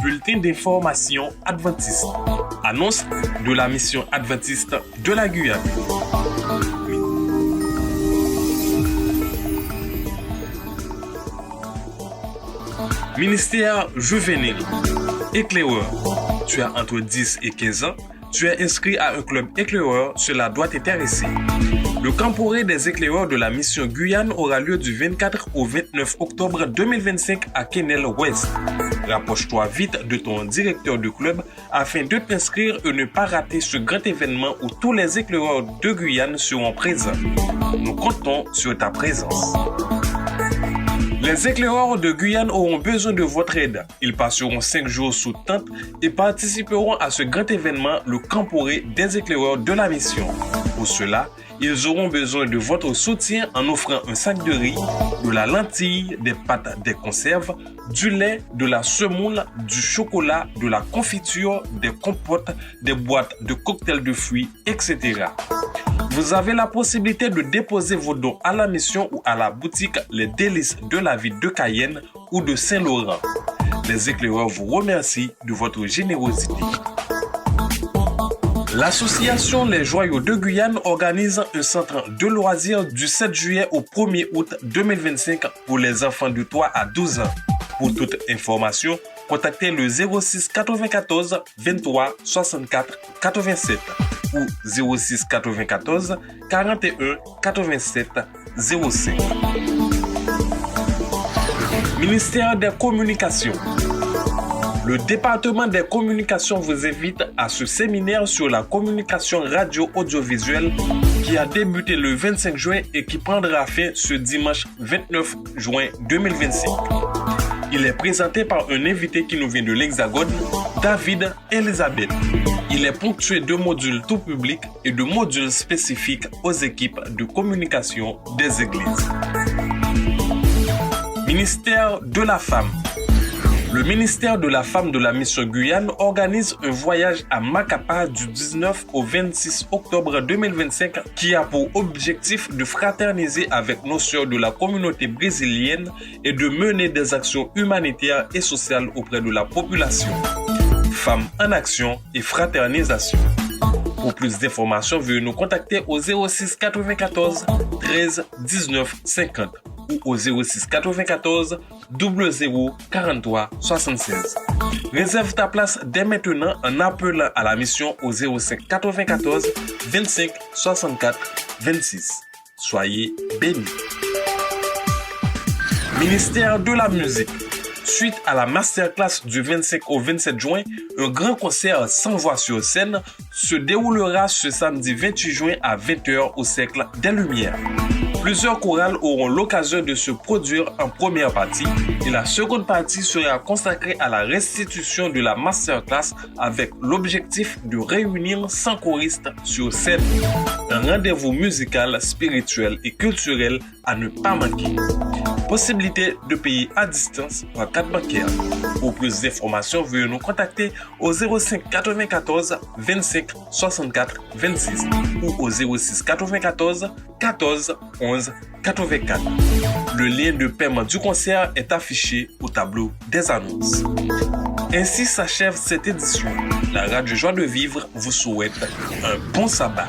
Bulletin d'information adventiste. Annonce de la mission adventiste de la Guyane. Ministère juvénile. Éclaireur. Tu as entre 10 et 15 ans. Tu es inscrit à un club éclaireur, cela doit t'intéresser. Le Camporé des éclaireurs de la mission Guyane aura lieu du 24 au 29 octobre 2025 à Quesnel Ouest. Rapproche-toi vite de ton directeur de club afin de t'inscrire et ne pas rater ce grand événement où tous les éclaireurs de Guyane seront présents. Nous comptons sur ta présence. Les éclaireurs de Guyane auront besoin de votre aide. Ils passeront 5 jours sous tente et participeront à ce grand événement, le Camporé des éclaireurs de la mission. Pour cela, ils auront besoin de votre soutien en offrant un sac de riz, de la lentille, des pâtes, des conserves, du lait, de la semoule, du chocolat, de la confiture, des compotes, des boîtes de cocktails de fruits, etc. Vous avez la possibilité de déposer vos dons à la mission ou à la boutique Les Délices de la ville de Cayenne ou de Saint-Laurent. Les éclaireurs vous remercient de votre générosité. L'association Les Joyaux de Guyane organise un centre de loisirs du 7 juillet au 1er août 2025 pour les enfants de 3 à 12 ans. Pour toute information, contactez le 06 94 23 64 87 ou 06 94 41 87 05. Ministère des Communications. Le département des communications vous invite à ce séminaire sur la communication radio-audiovisuelle qui a débuté le 25 juin et qui prendra fin ce dimanche 29 juin 2025. Il est présenté par un invité qui nous vient de l'Hexagone, David Elisabeth. Il est ponctué de modules tout public et de modules spécifiques aux équipes de communication des églises. Ministère de la Femme. Le ministère de la Femme de la mission Guyane organise un voyage à Macapá du 19 au 26 octobre 2025 qui a pour objectif de fraterniser avec nos sœurs de la communauté brésilienne et de mener des actions humanitaires et sociales auprès de la population. Femmes en action et fraternisation. Pour plus d'informations, veuillez nous contacter au 06 94 13 19 50 ou au 06 94 00 43 76. Réserve ta place dès maintenant en appelant à la mission au 05 94 25 64 26. Soyez bénis. Ministère de la musique. Suite à la masterclass du 25 au 27 juin, un grand concert sans voix sur scène se déroulera ce samedi 28 juin à 20h au Cercle des Lumières. Plusieurs chorales auront l'occasion de se produire en première partie et la seconde partie sera consacrée à la restitution de la masterclass avec l'objectif de réunir 100 choristes sur scène. Un rendez-vous musical, spirituel et culturel à ne pas manquer. Possibilité de payer à distance par carte bancaire. Pour plus d'informations, veuillez nous contacter au 05 94 25 64 26 ou au 06 94 14 11 84. Le lien de paiement du concert est affiché au tableau des annonces. Ainsi s'achève cette édition. La radio Joie de Vivre vous souhaite un bon sabbat.